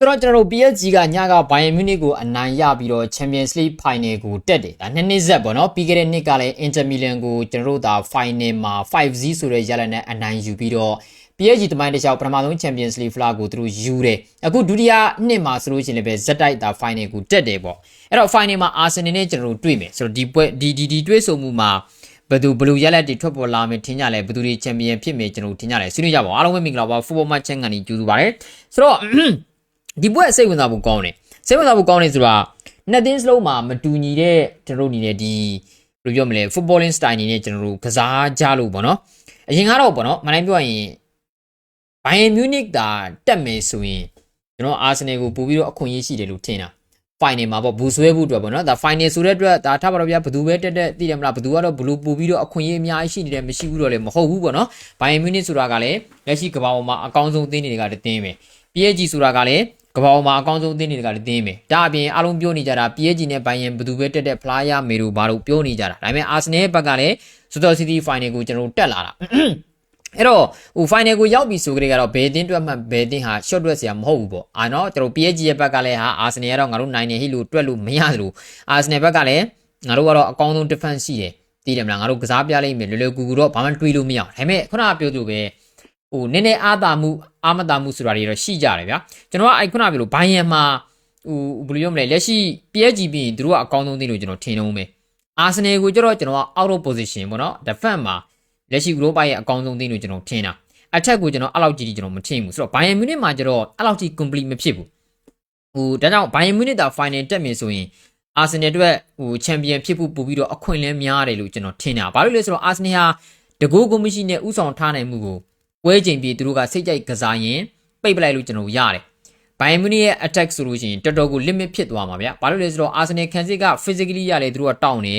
တော့ကျွန်တော်တို့ PSG ကညက Bayern Munich ကိုအနိုင်ရပြီးတော့ Champions League Final ကိုတက်တယ်ဒါနှစ်နှစ်ဆက်ပေါ့နော်ပြီးခဲ့တဲ့နှစ်ကလည်း Inter Milan ကိုကျွန်တော်တို့ဒါ Final မှာ 5-0 ဆိုတဲ့ရလဒ်နဲ့အနိုင်ယူပြီးတော့ PSG တမိုင်းတစ်လျှောက်ပထမဆုံး Champions League flag ကိုသူတို့ယူတယ်အခုဒုတိယနှစ်မှာဆိုလို့ရှိရင်လည်းပဲဇက်တိုက်ဒါ Final ကိုတက်တယ်ပေါ့အဲ့တော့ Final မှာ Arsenal နဲ့ကျွန်တော်တို့တွေ့မယ်ဆိုတော့ဒီပွဲဒီတွေ့ဆုံမှုမှာဘယ်လိုရလက်တွေထွက်ပေါ်လာမယ်ထင်ကြလဲဘယ်သူတွေချန်ပီယံဖြစ်မယ်ကျွန်တော်ထင်ကြလဲဆွေးနွေးကြပါဦးအားလုံးပဲမင်္ဂလာပါ Football Match ချန်ကနေကြိုဆိုပါရစေဆိုတော့ဒီပွဲစိတ်ဝင်စားဖို့ကောင်းတယ်စိတ်ဝင်စားဖို့ကောင်းတယ်ဆိုတာနှစ်သင်းစလုံးမှာမတူညီတဲ့ကျွန်တော်တို့အနေနဲ့ဒီဘယ်လိုပြောမလဲ footballing style အနေနဲ့ကျွန်တော်တို့ကစားကြလို့ပေါ့နော်အရင်ကတော့ပေါ့နော်မနိုင်ပြောရင် Bayern Munich တာတက်မယ်ဆိုရင်ကျွန်တော် Arsenal ကိုပို့ပြီးတော့အခွင့်အရေးရှိတယ်လို့ထင်တာ final မှာပေါ့ဘူဆွဲဖို့အတွက်ပေါ့နော်ဒါ final ဆိုတဲ့အတွက်ဒါထားပါတော့ဗျာဘသူပဲတက်သိတယ်မလားဘသူကတော့ဘလူပို့ပြီးတော့အခွင့်အရေးအများကြီးရှိနေတယ်မရှိဘူးတော့လည်းမဟုတ်ဘူးပေါ့နော် Bayern Munich ဆိုတာကလည်းလက်ရှိကမ္ဘာပေါ်မှာအကောင်းဆုံးအသင်းတွေကတည်းပဲ PSG ဆိုတာကလည်းကမ္ဘာပေါ်မှာအကောင်းဆုံးအသင်းတွေကလည်းတင်းပဲဒါအပြင်အားလုံးပြောနေကြတာ PSG နဲ့ Bayern ဘသူပဲတက်ဖလားရမယ်လို့ဘာလို့ပြောနေကြတာဒါပေမဲ့ Arsenal ဘက်ကလည်း Super City Final ကိုကျွန်တော်တက်လာတာအဲ့တော့ဟို final ကိုရောက်ပြီဆိုကြတဲ့ကတော့ဘယ်တင်းတွက်မှဘယ်တင်းဟာ short တွက်စရာမဟုတ်ဘူးပေါ့အာနော်ကျွန်တော် PSG ရဲ့ဘက်ကလည်းဟာ Arsenal ကတော့ငါတို့နိုင်နေဟိလို့တွက်လို့မရသလို Arsenal ဘက်ကလည်းငါတို့ကတော့အကောင်းဆုံး defense ရှိတယ်သိတယ်မလားငါတို့ကစားပြလိုက်မယ်လွယ်လွယ်ကူကူတော့ဘာမှတွေးလို့မရအောင်ဒါပေမဲ့ခုနကပြောသူပဲဟိုနည်းနည်းအားမတာမှုဆိုတာတွေတော့ရှိကြတယ်ဗျာကျွန်တော်ကအဲ့ခုနကပြောလို့ဘိုင်ယန်မှာဟိုဘယ်လိုပြောမလဲလက်ရှိ PSG ပြီးရင်သူတို့ကအကောင်းဆုံးသိလို့ကျွန်တော်ထင်တော့မယ် Arsenal ကိုကျတော့ကျွန်တော်က out of position ပေါ့နော် defense မှာလက်ရှိ Europa ရဲ့အကောင်းဆုံးသိလို့ကျွန်တော်ထင်တာအထက်ကိုကျွန်တော်အဲ့လောက်ကြီးကျွန်တော်မထင်ဘူးဆိုတော့ Bayern Munich မှာကျတော့အဲ့လောက်ကြီး complete မဖြစ်ဘူးဟိုဒါကြောင့် Bayern Munich တာ final တက်မယ်ဆိုရင် Arsenal အတွက်ဟို champion ဖြစ်ဖို့ပို့ပြီးတော့အခွင့်အလမ်းများတယ်လို့ကျွန်တော်ထင်တာဘာလို့လဲဆိုတော့ Arsenal ဟာတကူကိုမရှိနဲ့ဥဆောင်ထားနိုင်မှုကိုပွဲချိန်ပြီးသူတို့ကစိတ်ကြိုက်ကစားရင်ပိတ်ပလိုက်လို့ကျွန်တော်ရတယ် Bayern Munich ရဲ့ attack ဆိုလို့ရှိရင်တော်တော်ကို limit ဖြစ်သွားမှာဗျာဘာလို့လဲဆိုတော့ Arsenal ခံစစ်က physically ရလေသူတို့ကတောင်းနေ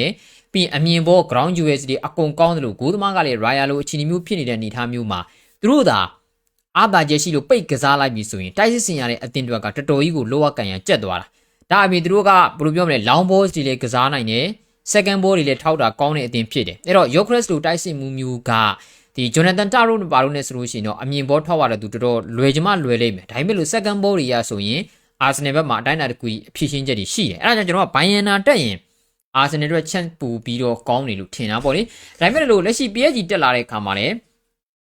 ပြီးအမြင်ပေါ် ground US တွေအကုန်ကောင်းတယ်လို့ဂိုးသမားကလည်း Raya လိုအခြေအနေမျိုးဖြစ်နေတဲ့အနေအထားမျိုးမှာသူတို့သာအားသာချက်ရှိလို့ပိတ်ကစားလိုက်ပြီဆိုရင်တိုက်စစ်စင်ရတဲ့အသင်းတွေကတော်တော်ကြီးကိုလောကကန်ရန်ကျက်သွားတာဒါအပြင်သူတို့ကဘယ်လိုပြောမလဲ long balls တွေလည်းကစားနိုင်တယ် second ball တွေလည်းထောက်တာကောင်းတဲ့အသင်းဖြစ်တယ်အဲ့တော့ Gyökeres လိုတိုက်စစ်မှုမျိုးကဒီ Jonathan Tah တို့ဘာလို့လဲဆိုလို့ရှိရင်တော့အမြင်ပေါ်ထောက်ရတဲ့သူတော်တော်လွယ်ချင်မှလွယ်လိမ့်မယ်ဒါပေမဲ့လို့ second ball တွေရဆိုရင် Arsenal ဘက်မှာအတိုင်းအတာတစ်ခုအဖြစ်ရှင်းချက်တွေရှိတယ်အဲ့ဒါကြောင့်ကျွန်တော်က Bayern တက်ရင်Arsenal တို့ chance ပူပြီးတော့ကောင်းနေလို့ထင်တာပေါ့လေဒါပေမဲ့လို့လက်ရှိ PSG တက်လာတဲ့အခါမှာလည်း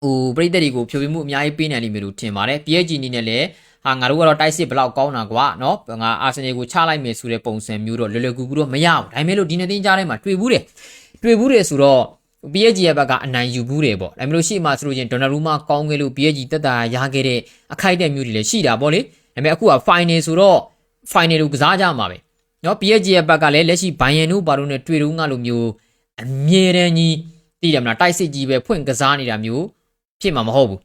ဟိုပရိသတ်တွေကိုဖြိုပြမှုအများကြီးပေးနိုင်လိမ့်မယ်လို့ထင်ပါတယ် PSG အနေနဲ့လည်းဟာငါတို့ကတော့တိုက်စစ်ဘလောက်ကောင်းတာကွာเนาะငါ Arsenal ကိုချလိုက်မယ်ဆိုတဲ့ပုံစံမျိုးတော့လွယ်လွယ်ကူကူတော့မရဘူးဒါပေမဲ့လို့ဒီနေ့တင်းကြားထဲမှာတွေ့ဘူးတယ်ဆိုတော့ PSG ရဲ့ဘက်ကအနိုင်ယူဘူးတယ်ပေါ့ဒါပေမဲ့လို့ရှိမှဆိုလို့ချင်း Donnarumma ကောင်းခဲ့လို့ PSG တက်တာရခဲ့တဲ့အခိုက်အတန့်မျိုးတွေလည်းရှိတာပေါ့လေဒါပေမဲ့အခုက final ဆိုတော့ final ကိုကစားကြမှာပဲနော် PSG ရဲ့ဘက်ကလည်းလက်ရှိ Bayern တို့ဘာလို့နဲ့တွေ့တော့ငါလိုမျိုးအမြဲတမ်းကြီးတည်တယ်မလားတိုက်စစ်ကြီးပဲဖွင့်ကစားနေတာမျိုးဖြစ်မှာမဟုတ်ဘူး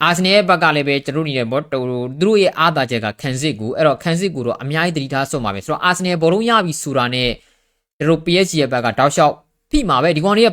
Arsenal ရဲ့ဘက်ကလည်းပဲကျွန်တော်နေတဲ့ဘောသူတို့ရဲ့အားသာချက်ကခံစစ်ကိုအဲ့တော့ခံစစ်ကိုတော့အများကြီးတတိထားဆွတ်မှာပဲဆိုတော့ Arsenal ဘောလုံးရပြီဆိုတာနဲ့တို့ PSG ရဲ့ဘက်ကတောက်လျှောက်ဖိမှာပဲဒီကောင်တွေက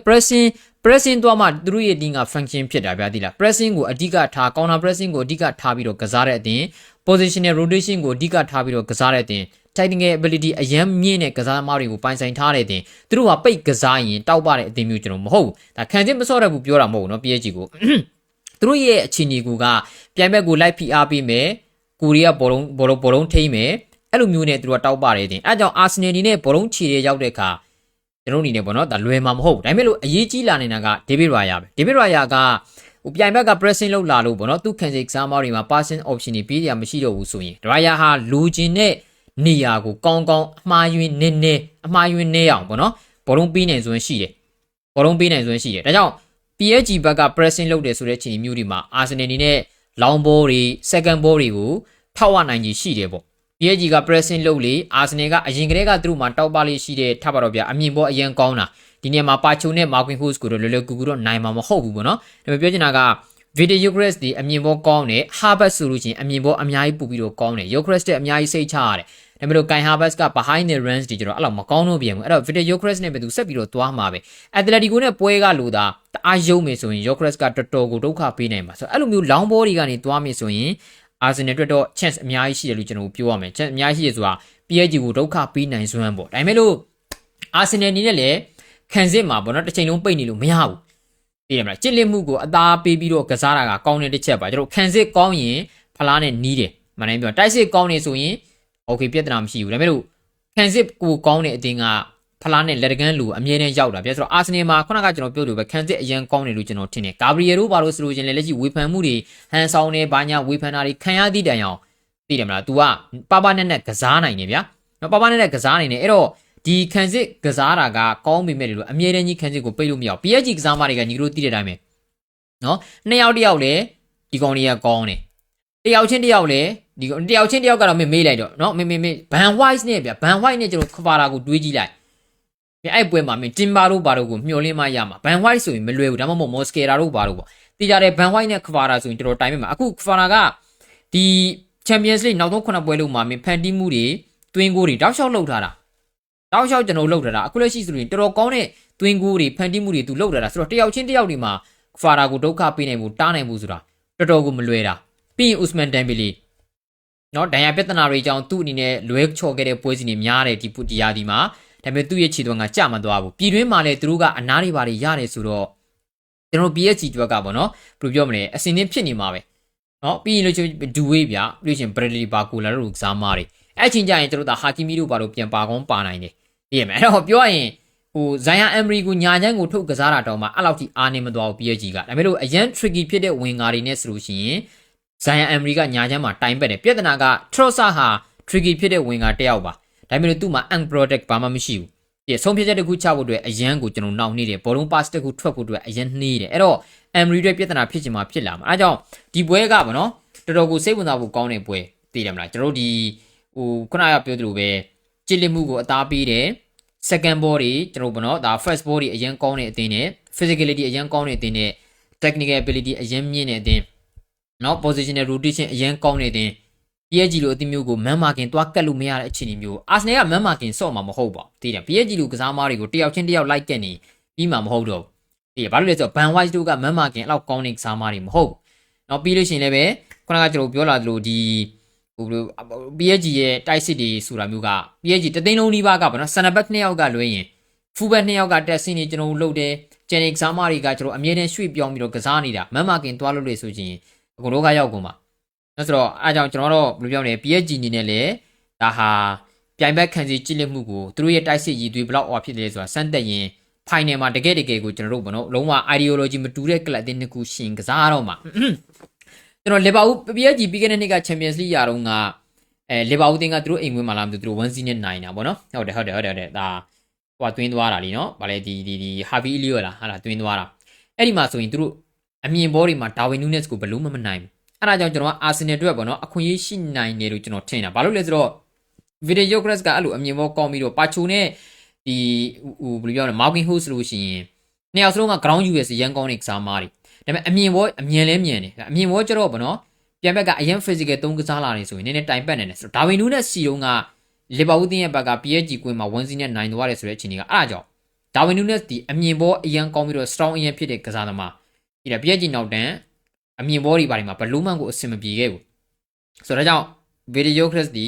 pressing တော့မှသူတို့ရဲ့တင်းက function ဖြစ်တာဗျာဒီလား pressing ကိုအဓိကထား counter pressing ကိုအဓိကထားပြီးတော့ကစားတဲ့အပြင် positional rotation ကိုအဓိကထားပြီးတော့ကစားတဲ့အပြင် technical ability အရန်မြင့်တဲ့ကစားသမားတွေကိုပိုင်ဆိုင်ထားတဲ့အပြင်သူတို့ကပိတ်ကစားရင်တောက်ပတဲ့အသင်းမျိုးကျွန်တော်မဟုတ်ဘူးဒါခံစစ်မစော့တဲ့ဘူးပြောတာမဟုတ်ဘူးเนาะ PSG ကိုသူတို့ရဲ့အခြေအနေကိုကပြိုင်ဘက်ကိုလိုက်ဖိအားပေးမယ်ကိုရီးယားဘောလုံးထိမ့်မယ်အဲ့လိုမျိုးနဲ့သူတို့ကတောက်ပတဲ့အသင်းအဲကြောင့် Arsenal ဒီနဲ့ဘောလုံးခြေရရောက်တဲ့အခါကျွန်တော်အနေနဲ့ပေါ့နော်ဒါလွယ်မှာမဟုတ်ဘူးဒါပေမဲ့လို့အရေးကြီးလာနေတာက David Raya ပဲ David Raya ကဟိုပြိုင်ဘက်က pressing လုပ်လာလို့ပေါ့နော်သူခံစစ်ကစားသမားတွေမှာ passing option တွေပေးရမရှိတော့ဘူးဆိုရင် Raya ဟာလိုချင်တဲ့နေရာကိုကောင်းအမှားယွင်းနေအောင်ပေါ့နော်ဘောလုံးပေးနိုင်စွမ်းရှိတယ်ဒါကြောင့် PSG ဘက်က pressing လုပ်တယ်ဆိုတဲ့အခြေအနေမျိုးတွေမှာ Arsenal အနေနဲ့ long ball တွေ second ball တွေကိုထောက်ဝနိုင်ကြီးရှိတယ်ပေါ့ PSG က pressing လုပ်လေ Arsenal ကအရင်ကတည်းကသူတို့မှာတောက်ပလေးရှိတဲ့ထပ်ပါတော့ဗျအမြင်ပေါ်အရင်ကောင်းတာဒီနေရာမှာပါချုံနဲ့ Marquinhos ကိုတော့လွယ်လွယ်ကူကူတော့နိုင်မှာမဟုတ်ဘူးပေါ့နော်ဒါပေမဲ့ပြောချင်တာက Victor Gyökeres ဒီအမြင်ပေါ်ကောင်းတယ် Havertz ဆိုလို့ချင်းအမြင်ပေါ်အများကြီးပူပြီးတော့ကောင်းတယ် Gyökeres တဲ့အများကြီးစိတ်ချရတယ်ဒါပေမဲ့လို့ Kai Havertz က behind the runs တွေကျတော့အဲ့လောက်မကောင်းတော့ပြန်ဘူးအဲ့တော့ Victor Gyökeres နဲ့ပဲသူဆက်ပြီးတော့သွားမှာပဲ Atletico နဲ့ပွဲကလို့သာတအားယုံမယ်ဆိုရင် Gyökeres ကတော်တော်ကိုဒုက္ခပေးနိုင်ပါဆိုတော့အဲ့လိုမျိုး long ball တွေကနေသွားမယ်ဆိုရင် Arsenal အတွက်တော့ chance အများကြီးရှိတယ်လို့ကျွန်တော်ပြောရမယ် chance အများကြီးရှိရဆိုတာ PSG ကိုဒုက္ခပေးနိုင်စွမ်းပေါ့ဒါပေမဲ့လို့ Arsenal အနေနဲ့လည်းခံစစ်မှာပေါ့နော်တစ်ချိန်လုံးပိတ်နေလို့မရဘူးသိတယ်မလားကြစ်လက်မှုကိုအသားပေးပြီးတော့ကစားတာကကောင်းတဲ့တစ်ချက်ပါကျွန်တော်ခံစစ်ကောင်းရင်ဖလားနဲ့နီးတယ် မနိုင်ပြောတိုက်စစ်ကောင်းနေဆိုရင်โอเคပြဿနာမရှိဘူးဒါပေမဲ့လို့ခံစစ်ကိုကောင်းတဲ့အတင်းကဖလားနဲ့လက်တကန်းလူအမြဲတမ်းရောက်တာပြဆိုတော့အာဆင်နယ်မှာခုနကကျွန်တော်ပြောလို့ပဲခံစစ်အရန်ကောင်းတယ်လို့ကျွန်တော်ထင်တယ်ဂါဘရီယယ်တို့ဘာလို့ဆိုလို့ချင်းလဲလက်ရှိဝေဖန်မှုတွေဟန်ဆောင်နေဘာညာဝေဖန်တာတွေခံရသည့်တိုင်အောင်သိတယ်မလား तू ကပနဲ့ကစားနိုင်တယ်ဗျာနော်ပနဲ့ကစားနိုင်တယ်အဲ့တော့ဒီခံစစ်ကစားတာကကောင်းပေမဲ့လို့အမြဲတမ်းကြီးခံစစ်ကိုပိတ်လို့မရဘူး PSG ကစားမတွေကညီတို့သိတဲ့အတိုင်းပဲနော်နှစ်ယောက်တယောက်လည်းဒီကောင်တွေကကောင်းတယ်တယောက်ချင်းတယောက်လည်းဒီတယောက်ချင်းတယောက်ကတော့မေးလိုက်တော့နော်မေဘန်ဝိုက်စ်နဲ့ဗျဘန်ဝိုက်နဲ့ကျွန်တော်ခပါတာကိုတွေးကြည့်လိုက်အဲ့ပွဲမှာတင်ပါတို့ဘာတို့ကိုမျှော်လင့်မှရမှာဘန်ဝိုက်ဆိုရင်မလွယ်ဘူးဒါမှမဟုတ်မော်စကေရာတို့ဘာတို့ပေါ့သိကြတယ်ဘန်ဝိုက်နဲ့ခပါတာဆိုရင်တော်တော်တိုင်မဲ့မှာအခုခပါတာကဒီ Champions League နောက်ဆုံး9ပွဲလုံးမှာဖန်တီးမှုတွေတွင်းကိုတွေတောက်လျှောက်လှုပ်ထားတာတောက်လျှောက်ကျွန်တော်လှုပ်ထားတာအခုလက်ရှိဆိုရင်တော်တော်ကောင်းတဲ့တွင်းကိုတွေဖန်တီးမှုတွေသူလှုပ်ထားတာဆိုတော့တယောက်ချင်းတယောက်ဒီမှာခပါတာကိုဒုက္ခပေးနိုင်မှုတားနိုင်မှုဆိုတာတော်တော်ကိုမလွယ်တာပြီးရင် Ousmane Dembele နော်ဒဏ်ရာပြဿနာတွေကြောင့်သူ့အနေနဲ့လွဲချော်ခဲ့တဲ့ပွဲစဉ်တွေများတယ်ဒီရာဒီမှာဒါပေမဲ့သူ့ရဲ့ခြေသွင်းကကြမသွားဘူးပြည်တွင်းမှာလည်းသူတို့ကအနားတွေပါတယ်ရတယ်ဆိုတော့ကျွန်တော် PSG ကျွက်ကပေါ့နော်ဘယ်လိုပြောမလဲအစင်းင်းဖြစ်နေမှာပဲနော်ပြီးရင်လို့ဒူဝေးဗျပြီးရင် Bradley Barcola တို့ကစားမားတွေအဲ့ချင်းကြရင်ကျွန်တော်ဟာကီမီတို့ဘာလို့ပြန်ပါကောင်းပါနိုင်တယ်သိရမယ်အဲ့တော့ပြောရရင်ဟို Zion Emery ကိုညာချမ်းကိုထုတ်ကစားတာတောင်မှအဲ့လောက်ထိအားနေမသွားဘူး PSG ကဒါပေမဲ့လို့အရန် tricky ဖြစ်တဲ့ဝင်ငါတွေနဲ့ဆိုလို့ရှိရင် Zion Emery ကညာချမ်းမှာတိုင်ပက်တယ်ပြဿနာက Trossard ဟာ tricky ဖြစ်တဲ့ဝင်ငါတယောက်ပါဒါပေမဲ့လို့သူ့မှာ unprotect ဘာမှမရှိဘူးဒီဆုံးဖြတ်ချက်တစ်ခုချဖို့အတွက်အရန်ကိုကျွန်တော်နှောင့်နှေးတယ်ဘောလုံး pass တစ်ခုထွက်ဖို့အတွက်အရန်နှေးတယ်အဲ့တော့ Emery ရဲ့ပြဿနာဖြစ်ချင်မှဖြစ်လာမှာအဲဒါကြောင့်ဒီပွဲကပေါ့နော်တော်တော်ကိုစိတ်ဝင်စားဖို့ကောင်းတဲ့ပွဲသိတယ်မလားကျွန်တော်တို့ဒီဟိုခုနကပြောသလိုပဲကြည်လစ်မှုကိုအသားပေးတယ် second ball တွေကျွန်တော်ပေါ့နော်ဒါ first ball တွေအရန်ကောင်းတဲ့အသင်းနဲ့ physicality အရန်ကောင်းတဲ့အသင်းနဲ့ technical ability အရန်မြင့်တဲ့အသင်းနော် positional rotation အရန်ကောင်းတဲ့အသင်း PSG လိုအသင်းမျိုးကိုမန်မာကင်တွားကတ်လို့မရတဲ့အခြေအနေမျိုးအာဆနယ်ကမန်မာကင်ဆော့မှာမဟုတ်ပါဘူးသိတယ် PSG လိုကစားမားတွေကိုတယောက်ချင်းတယောက်လိုက်ကက်နေပြီးမှမဟုတ်တော့ဘူးသိတယ်ဘာလို့လဲဆိုတော့ Van Wijk တို့ကမန်မာကင်အဲ့လောက်ကောင်းတဲ့ကစားမားတွေမဟုတ်ဘူးနော်ပြီးလို့ရှိရင်လည်းပဲခုနကကျွန်တော်ပြောလာသလိုဒီဟို PSG ရဲ့တိုက်စစ်တွေဆိုတာမျိုးက PSG တသိန်းလုံးနီးပါးကပေါ့နော် center back 2ယောက်ကလွှဲရင် full back 2ယောက်ကတက်ဆင်းနေကျွန်တော်လုပ်တယ်ကျန်တဲ့ကစားမားတွေကကျွန်တော်အမြဲတမ်းရွှေ့ပြောင်းပြီးတော့ကစားနေတာမန်မာကင်တွားလို့လေဆိုရင်အကုန်လုံးကရောက်ကုန်ပါဆိုတော့အားကြောင့်ကျွန်တော်တို့ဘယ်လိုပြောမလဲ PSG အနေနဲ့လည်းဒါဟာပြိုင်ဘက်ခံစီကြည့်လက်မှုကိုသူတို့ရဲ့တိုက်စစ်ရည်သွေးဘယ်လောက်အော်ဖြစ်တယ်ဆိုတာစမ်းသပ်ရင် final မှာတကယ်ကိုကျွန်တော်တို့ဘောနော်လုံးဝ ideology မတူတဲ့ club အသင်းတစ်ခုရှင်ကစားတော့မှာကျွန်တော်လီဗာပူး PSG ပြီးခဲ့တဲ့နှစ်က Champions League ရာတော့ကလီဗာပူးအသင်းကသူတို့အိမ်ဝင်မှာလားမသိဘူးသူတို့ 1-0 နဲ့နိုင်တာပေါ့နော်ဟုတ်တယ်ဒါဟိုကတွင်းသွားတာလीနော်ဗာလေဒီ Harvey Elliott လားဟာလားတွင်းသွားတာအဲ့ဒီမှာဆိုရင်သူတို့အမြင်ဘောတွေမှာ Darwin Núñez ကိုဘယ်လို့မှမနိုင်ဘူးအဲ့ဒါကြောင့်ကျွန်တော်ကအာဆင်နယ်အတွက်ပေါ့နော်အခွင့်အရေးရှိနိုင်တယ်လို့ကျွန်တော်ထင်တာဘာလို့လဲဆိုတော့ Video Crash ကအဲ့လိုအမြင်ဘောကောင်းပြီးတော့ပါချိုနဲ့ဒီဟိုဘယ်လိုပြောလဲ Marquinhos ဆိုလို့ရှိရင်နှစ်ယောက်စလုံးက ground US ရန်ကောင်းနေကစားမားတွေဒါပေမဲ့အမြင်ဘောအမြင်လဲမြင်တယ်အမြင်ဘောကျတော့ပေါ့နော်ပြန်ဘက်ကအရင် physical သုံးကစားလာနေဆိုရင်နည်းနည်းတိုင်ပတ်နေတယ်ဆိုတော့ Darwin Núñez စီတုံးကလီဗာပူးတင်းရဲ့ဘက်က PSG ကွင်းမှာ 1-0 နဲ့နိုင်သွားတယ်ဆိုတဲ့အချိန်ကြီးကအဲ့ဒါကြောင့် Darwin Núñez ဒီအမြင်ဘောအရန်ကောင်းပြီးတော့ strong အရန်ဖြစ်တဲ့ကစားသမားဒီ PSG နောက်တန်းအမြင်ဘောတွေဘာတွေမှာဘလူးမန်ကိုအဆင်မပြေခဲ့ဘူးဆိုတော့ကြောင့် Video Crash ဒီ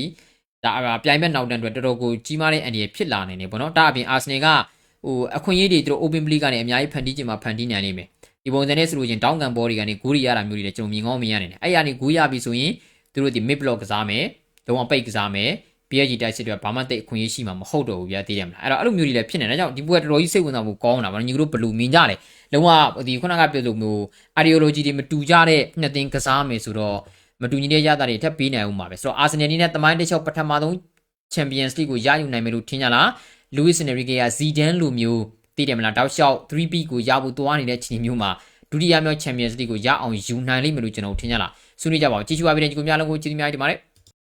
ဒါပြိုင်ဘက်နောက်တန်းအတွက်တော်တော်ကိုကြီးမားတဲ့အန်ဒီရဖြစ်လာနေတယ်ပေါ့နော်ဒါအပြင် Arsenal ကဟိုအခွင့်အရေးတွေသူတို့ Open Play ကနေအများကြီးဖန်တီးချင်မှဖန်တီးနိုင်နိုင်မယ်ဒီပုံစံနဲ့ဆိုလို့ချင်းတောင်းကန်ဘောတွေကနေဂိုးတွေရတာမျိုးတွေလည်းကျွန်တော်မြင်ကောင်းမြင်ရနေတယ်အဲ့ရနေဂိုးရပြီဆိုရင်သူတို့ဒီ mid block ကစားမယ်လုံးဝပိတ်ကစားမယ် PSG တိုက်စစ်တွေဘာမှတိတ်အခွင့်အရေးရှိမှာမဟုတ်တော့ဘူးဗျာသိတယ်မလားအဲ့တော့အဲ့လိုမျိုးတွေလည်းဖြစ်နေတယ်ဒါကြောင့်ဒီပွဲတော်တော်ကြီးစိတ်ဝင်စားမှုကောင်းတာဗောနော်ညီတို့ဘလူးမြင်ကြတယ်လုံးဝဒီခုနကပြောလို့မျိုး ideology တွေမတူကြတဲ့နှစ်သင်းကစားမယ်ဆိုတော့မတူညီတဲ့ရတာတွေထပ်ပေးနိုင်ဦးမှာပဲဆိုတော့ Arsenal အနေနဲ့တမိုင်းတစ်ချောက်ပထမဆုံး Champions League ကိုရယူနိုင်မယ်လို့ထင်ကြလား Luis Enrique က Zidane လိုမျိုးသိတယ်မလားတောက်လျှောက် 3-peat ကိုရဖို့သွားနေတဲ့ချိန်မျိုးမှာဒုတိယမြောက် Champions League ကိုရအောင်ယူနိုင်လိမ့်မယ်လို့ကျွန်တော်ထင်ကြလားဆွေးနွေးကြပါဦးကြည့်ရှုပါပြီးတဲ့ညီကိုများလုံးကိုကျေးဇူးများတင်ပါတယ်